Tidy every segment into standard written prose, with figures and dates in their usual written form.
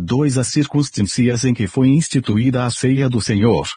2. As circunstâncias em que foi instituída a ceia do Senhor.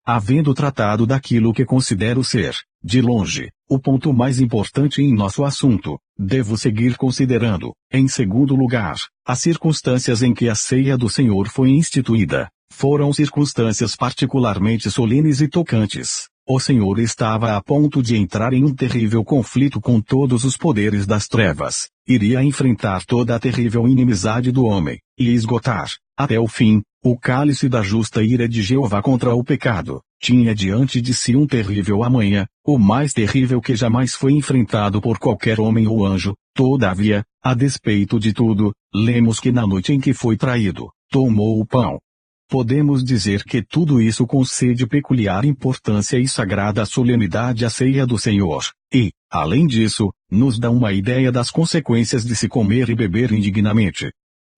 Havendo tratado daquilo que considero ser, de longe, o ponto mais importante em nosso assunto, devo seguir considerando, em segundo lugar, as circunstâncias em que a ceia do Senhor foi instituída. Foram circunstâncias particularmente solenes e tocantes. O Senhor estava a ponto de entrar em um terrível conflito com todos os poderes das trevas. Iria enfrentar toda a terrível inimizade do homem, e esgotar, até o fim, o cálice da justa ira de Jeová contra o pecado. Tinha diante de si um terrível amanhã, o mais terrível que jamais foi enfrentado por qualquer homem ou anjo. Todavia, a despeito de tudo, lemos que na noite em que foi traído, tomou o pão. Podemos dizer que tudo isso concede peculiar importância e sagrada solenidade à ceia do Senhor, e, além disso, nos dá uma ideia das consequências de se comer e beber indignamente.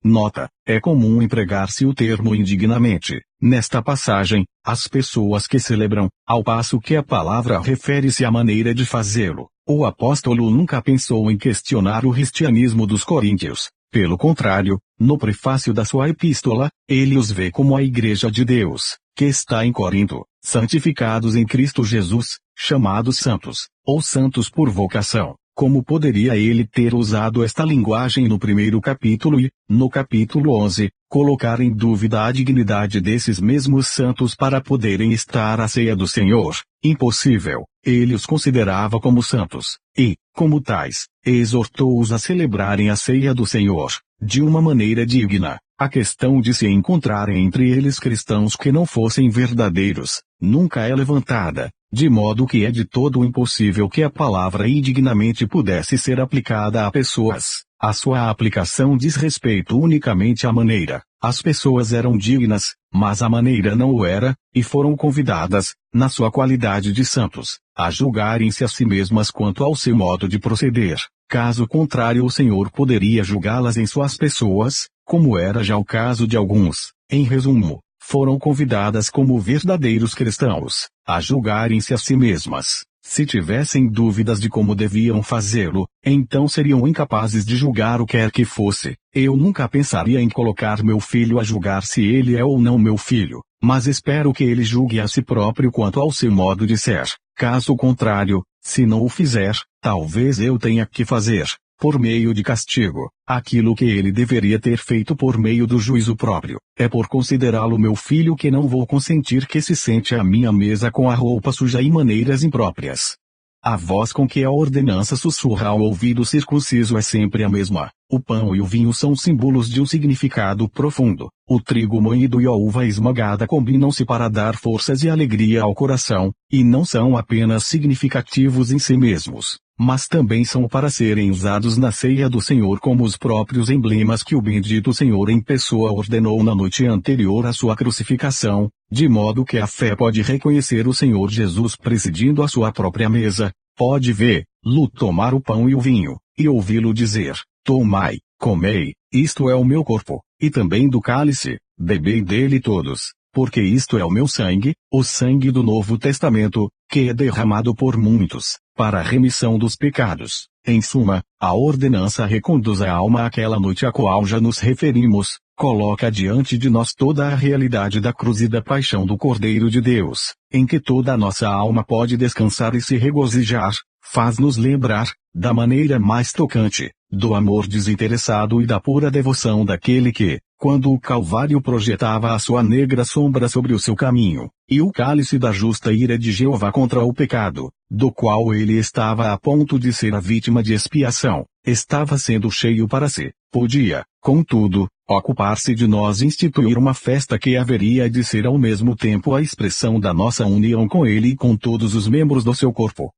Nota: é comum empregar-se o termo indignamente, nesta passagem, às pessoas que celebram, ao passo que a palavra refere-se à maneira de fazê-lo. O apóstolo nunca pensou em questionar o cristianismo dos coríntios. Pelo contrário, no prefácio da sua epístola, ele os vê como a Igreja de Deus, que está em Corinto, santificados em Cristo Jesus, chamados santos, ou santos por vocação. Como poderia ele ter usado esta linguagem no primeiro capítulo e, no capítulo 11, colocar em dúvida a dignidade desses mesmos santos para poderem estar à ceia do Senhor? Impossível. Ele os considerava como santos, e, como tais, exortou-os a celebrarem a ceia do Senhor, de uma maneira digna. A questão de se encontrarem entre eles cristãos que não fossem verdadeiros, nunca é levantada, de modo que é de todo impossível que a palavra indignamente pudesse ser aplicada a pessoas. A sua aplicação diz respeito unicamente à maneira. As pessoas eram dignas, mas a maneira não o era, e foram convidadas, na sua qualidade de santos, a julgarem-se a si mesmas quanto ao seu modo de proceder. Caso contrário, o Senhor poderia julgá-las em suas pessoas, como era já o caso de alguns. Em resumo, foram convidadas como verdadeiros cristãos, a julgarem-se a si mesmas. Se tivessem dúvidas de como deviam fazê-lo, então seriam incapazes de julgar o que quer que fosse. Eu nunca pensaria em colocar meu filho a julgar se ele é ou não meu filho, mas espero que ele julgue a si próprio quanto ao seu modo de ser. Caso contrário, se não o fizer, talvez eu tenha que fazer, por meio de castigo, aquilo que ele deveria ter feito por meio do juízo próprio. É por considerá-lo meu filho que não vou consentir que se sente à minha mesa com a roupa suja e maneiras impróprias. A voz com que a ordenança sussurra ao ouvido circunciso é sempre a mesma. O pão e o vinho são símbolos de um significado profundo. O trigo moído e a uva esmagada combinam-se para dar forças e alegria ao coração, e não são apenas significativos em si mesmos, mas também são para serem usados na ceia do Senhor como os próprios emblemas que o bendito Senhor em pessoa ordenou na noite anterior à sua crucificação, de modo que a fé pode reconhecer o Senhor Jesus presidindo a sua própria mesa, pode vê-lo tomar o pão e o vinho, e ouvi-lo dizer: tomai, comei, isto é o meu corpo, e também do cálice, bebei dele todos, porque isto é o meu sangue, o sangue do Novo Testamento, que é derramado por muitos, para a remissão dos pecados. Em suma, a ordenança reconduz a alma àquela noite a qual já nos referimos, coloca diante de nós toda a realidade da cruz e da paixão do Cordeiro de Deus, em que toda a nossa alma pode descansar e se regozijar, faz-nos lembrar, da maneira mais tocante, do amor desinteressado e da pura devoção daquele que, quando o Calvário projetava a sua negra sombra sobre o seu caminho, e o cálice da justa ira de Jeová contra o pecado, do qual ele estava a ponto de ser a vítima de expiação, estava sendo cheio para si. Podia, contudo, ocupar-se de nós instituir uma festa que haveria de ser ao mesmo tempo a expressão da nossa união com ele e com todos os membros do seu corpo.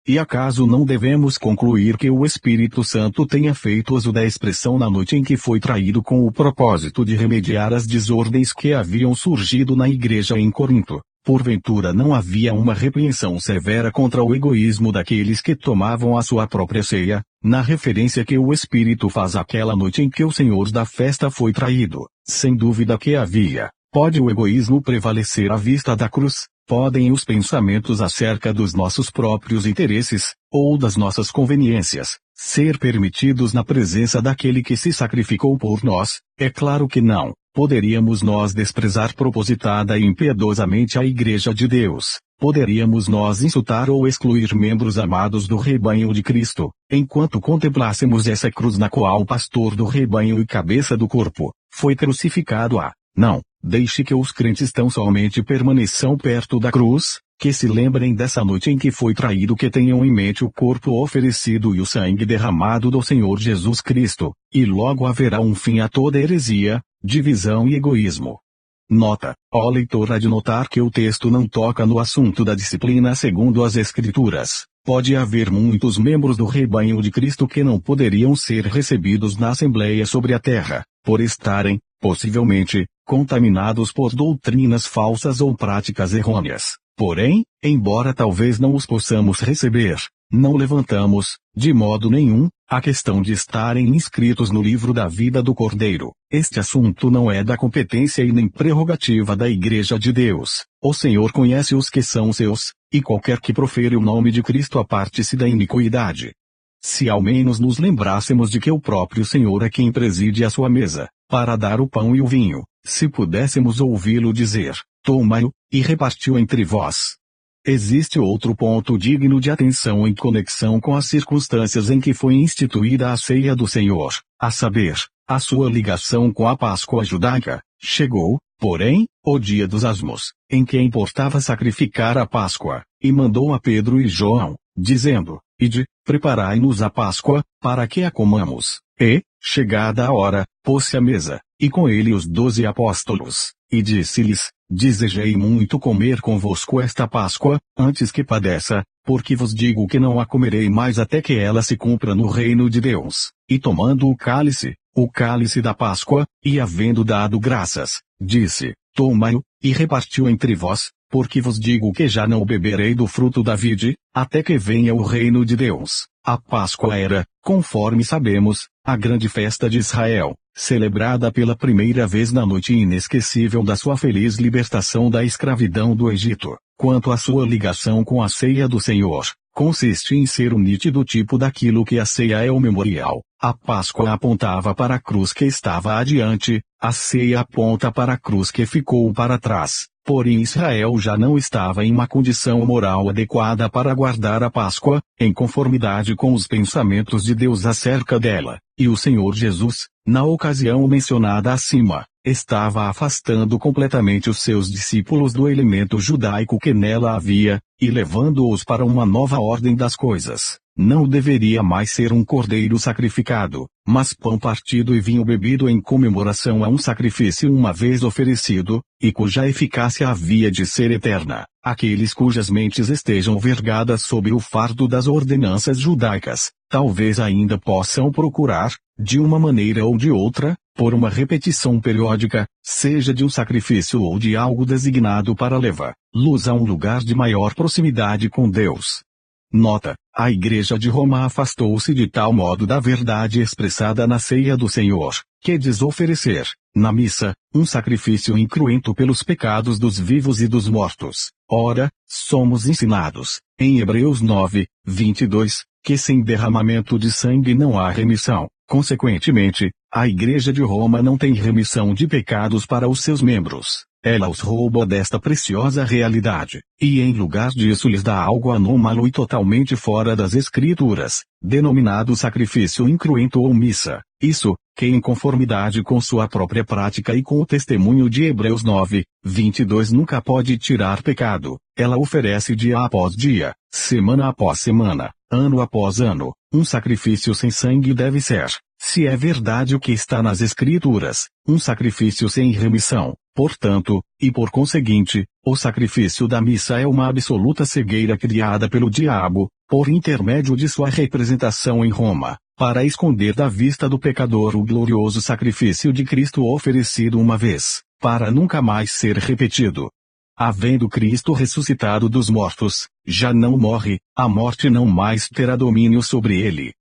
E acaso não devemos concluir que o Espírito Santo tenha feito uso da expressão na noite em que foi traído com o propósito de remediar as desordens que haviam surgido na igreja em Corinto? Porventura não havia uma repreensão severa contra o egoísmo daqueles que tomavam a sua própria ceia, na referência que o Espírito faz àquela noite em que o Senhor da festa foi traído? Sem dúvida que havia. Pode o egoísmo prevalecer à vista da cruz? Podem os pensamentos acerca dos nossos próprios interesses, ou das nossas conveniências, ser permitidos na presença daquele que se sacrificou por nós? É claro que não. Poderíamos nós desprezar propositada e impiedosamente a Igreja de Deus? Poderíamos nós insultar ou excluir membros amados do rebanho de Cristo, enquanto contemplássemos essa cruz na qual o pastor do rebanho e cabeça do corpo foi crucificado? Não, deixe que os crentes tão somente permaneçam perto da cruz, que se lembrem dessa noite em que foi traído, que tenham em mente o corpo oferecido e o sangue derramado do Senhor Jesus Cristo, e logo haverá um fim a toda heresia, divisão e egoísmo. Nota: ó leitor, há de notar que o texto não toca no assunto da disciplina segundo as Escrituras. Pode haver muitos membros do rebanho de Cristo que não poderiam ser recebidos na Assembleia sobre a terra, por estarem, possivelmente, contaminados por doutrinas falsas ou práticas errôneas. Porém, embora talvez não os possamos receber, não levantamos, de modo nenhum, a questão de estarem inscritos no livro da vida do Cordeiro. Este assunto não é da competência e nem prerrogativa da Igreja de Deus. O Senhor conhece os que são seus, e qualquer que profere o nome de Cristo aparte-se da iniquidade. Se ao menos nos lembrássemos de que o próprio Senhor é quem preside a sua mesa, para dar o pão e o vinho, se pudéssemos ouvi-lo dizer: toma-o, e repartiu entre vós. Existe outro ponto digno de atenção em conexão com as circunstâncias em que foi instituída a ceia do Senhor, a saber, a sua ligação com a Páscoa judaica. Chegou, porém, o dia dos asmos, em que importava sacrificar a Páscoa, e mandou a Pedro e João, dizendo: ide, preparai-nos a Páscoa, para que a comamos. E, chegada a hora, pôs-se à mesa, e com ele os 12 apóstolos, e disse-lhes: desejei muito comer convosco esta Páscoa, antes que padeça, porque vos digo que não a comerei mais até que ela se cumpra no reino de Deus. E tomando o cálice da Páscoa, e havendo dado graças, disse: toma-o, e repartiu entre vós, porque vos digo que já não beberei do fruto da vide, até que venha o reino de Deus. A Páscoa era, conforme sabemos, a grande festa de Israel, celebrada pela primeira vez na noite inesquecível da sua feliz libertação da escravidão do Egito. Quanto à sua ligação com a ceia do Senhor, consiste em ser um nítido tipo daquilo que a ceia é o memorial. A Páscoa apontava para a cruz que estava adiante, a ceia aponta para a cruz que ficou para trás. Porém Israel já não estava em uma condição moral adequada para guardar a Páscoa, em conformidade com os pensamentos de Deus acerca dela, e o Senhor Jesus, na ocasião mencionada acima, estava afastando completamente os seus discípulos do elemento judaico que nela havia, e levando-os para uma nova ordem das coisas. Não deveria mais ser um cordeiro sacrificado, mas pão partido e vinho bebido em comemoração a um sacrifício uma vez oferecido, e cuja eficácia havia de ser eterna. Aqueles cujas mentes estejam vergadas sob o fardo das ordenanças judaicas, talvez ainda possam procurar, de uma maneira ou de outra, por uma repetição periódica, seja de um sacrifício ou de algo designado para levar-los a um lugar de maior proximidade com Deus. Nota: a Igreja de Roma afastou-se de tal modo da verdade expressada na ceia do Senhor, que diz oferecer, na missa, um sacrifício incruento pelos pecados dos vivos e dos mortos. Ora, somos ensinados, em Hebreus 9, 22, que sem derramamento de sangue não há remissão. Consequentemente, a Igreja de Roma não tem remissão de pecados para os seus membros. Ela os rouba desta preciosa realidade, e em lugar disso lhes dá algo anômalo e totalmente fora das Escrituras, denominado sacrifício incruento ou missa. Isso, que em conformidade com sua própria prática e com o testemunho de Hebreus 9, 22 nunca pode tirar pecado, ela oferece dia após dia, semana após semana, ano após ano. Um sacrifício sem sangue deve ser, se é verdade o que está nas Escrituras, um sacrifício sem remissão. Portanto, e por conseguinte, o sacrifício da missa é uma absoluta cegueira criada pelo diabo, por intermédio de sua representação em Roma, para esconder da vista do pecador o glorioso sacrifício de Cristo oferecido uma vez, para nunca mais ser repetido. Havendo Cristo ressuscitado dos mortos, já não morre, a morte não mais terá domínio sobre ele.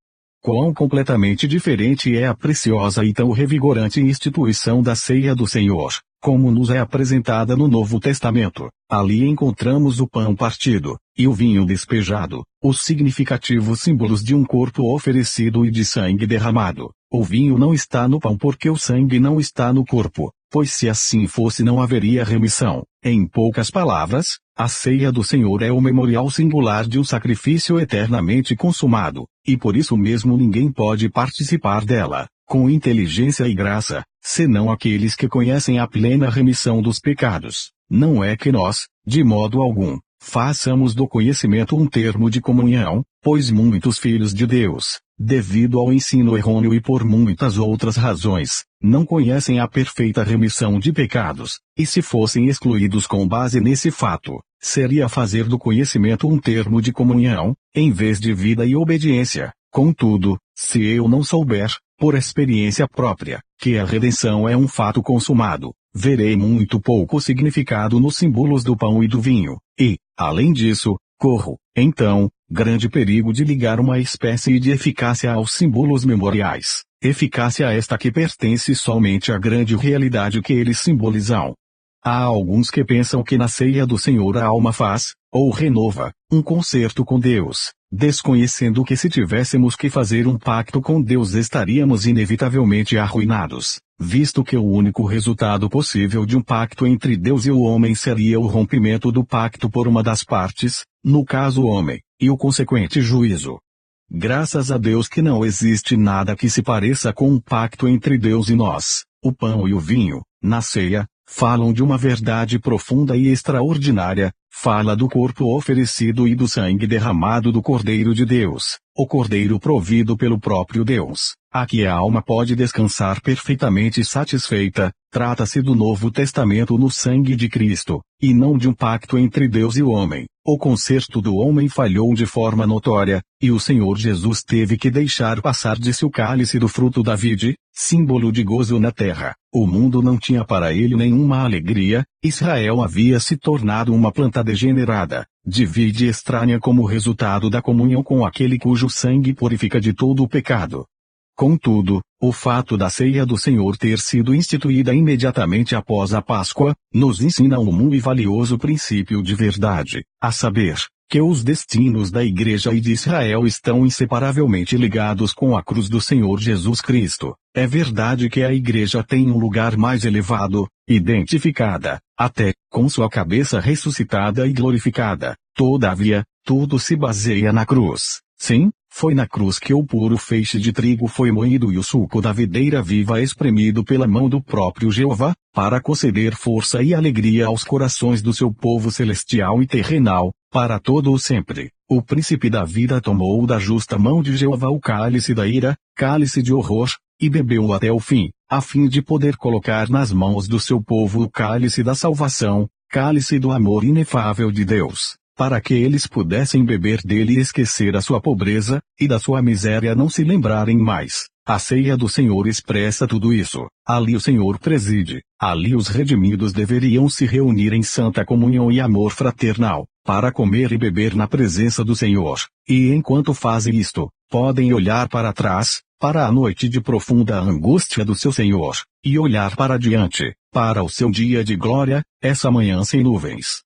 Quão completamente diferente é a preciosa e tão revigorante instituição da ceia do Senhor, como nos é apresentada no Novo Testamento. Ali encontramos o pão partido, e o vinho despejado, os significativos símbolos de um corpo oferecido e de sangue derramado. O vinho não está no pão porque o sangue não está no corpo. pois se assim fosse não haveria remissão. Em poucas palavras, a ceia do Senhor é o memorial singular de um sacrifício eternamente consumado, e por isso mesmo ninguém pode participar dela, com inteligência e graça, senão aqueles que conhecem a plena remissão dos pecados. Não é que nós, de modo algum, façamos do conhecimento um termo de comunhão, pois muitos filhos de Deus, devido ao ensino errôneo e por muitas outras razões, não conhecem a perfeita remissão de pecados, e se fossem excluídos com base nesse fato, seria fazer do conhecimento um termo de comunhão, em vez de vida e obediência. Contudo, se eu não souber, por experiência própria, que a redenção é um fato consumado, verei muito pouco significado nos símbolos do pão e do vinho, e, além disso, corro, então, grande perigo de ligar uma espécie de eficácia aos símbolos memoriais, eficácia esta que pertence somente à grande realidade que eles simbolizam. Há alguns que pensam que na ceia do Senhor a alma faz, ou renova, um concerto com Deus, desconhecendo que se tivéssemos que fazer um pacto com Deus estaríamos inevitavelmente arruinados, visto que o único resultado possível de um pacto entre Deus e o homem seria o rompimento do pacto por uma das partes, no caso o homem, e o consequente juízo. Graças a Deus que não existe nada que se pareça com um pacto entre Deus e nós. O pão e o vinho, na ceia, falam de uma verdade profunda e extraordinária, fala do corpo oferecido e do sangue derramado do Cordeiro de Deus, o Cordeiro provido pelo próprio Deus, a que a alma pode descansar perfeitamente satisfeita. Trata-se do Novo Testamento no sangue de Cristo, e não de um pacto entre Deus e o homem. O concerto do homem falhou de forma notória, e o Senhor Jesus teve que deixar passar de si o cálice do fruto da vide, símbolo de gozo na terra. O mundo não tinha para ele nenhuma alegria, Israel havia se tornado uma planta degenerada, de vide estranha como resultado da comunhão com aquele cujo sangue purifica de todo o pecado. Contudo, o fato da ceia do Senhor ter sido instituída imediatamente após a Páscoa, nos ensina um muito valioso princípio de verdade, a saber, que os destinos da Igreja e de Israel estão inseparavelmente ligados com a cruz do Senhor Jesus Cristo. É verdade que a Igreja tem um lugar mais elevado, identificada, até, com sua cabeça ressuscitada e glorificada. Todavia, tudo se baseia na cruz. Sim, foi na cruz que o puro feixe de trigo foi moído e o suco da videira viva espremido pela mão do próprio Jeová, para conceder força e alegria aos corações do seu povo celestial e terrenal, para todo o sempre. O príncipe da vida tomou da justa mão de Jeová o cálice da ira, cálice de horror, e bebeu até o fim, a fim de poder colocar nas mãos do seu povo o cálice da salvação, cálice do amor inefável de Deus, para que eles pudessem beber dele e esquecer a sua pobreza, e da sua miséria não se lembrarem mais. A ceia do Senhor expressa tudo isso. Ali o Senhor preside, ali os redimidos deveriam se reunir em santa comunhão e amor fraternal, para comer e beber na presença do Senhor, e enquanto fazem isto, podem olhar para trás, para a noite de profunda angústia do seu Senhor, e olhar para diante, para o seu dia de glória, essa manhã sem nuvens.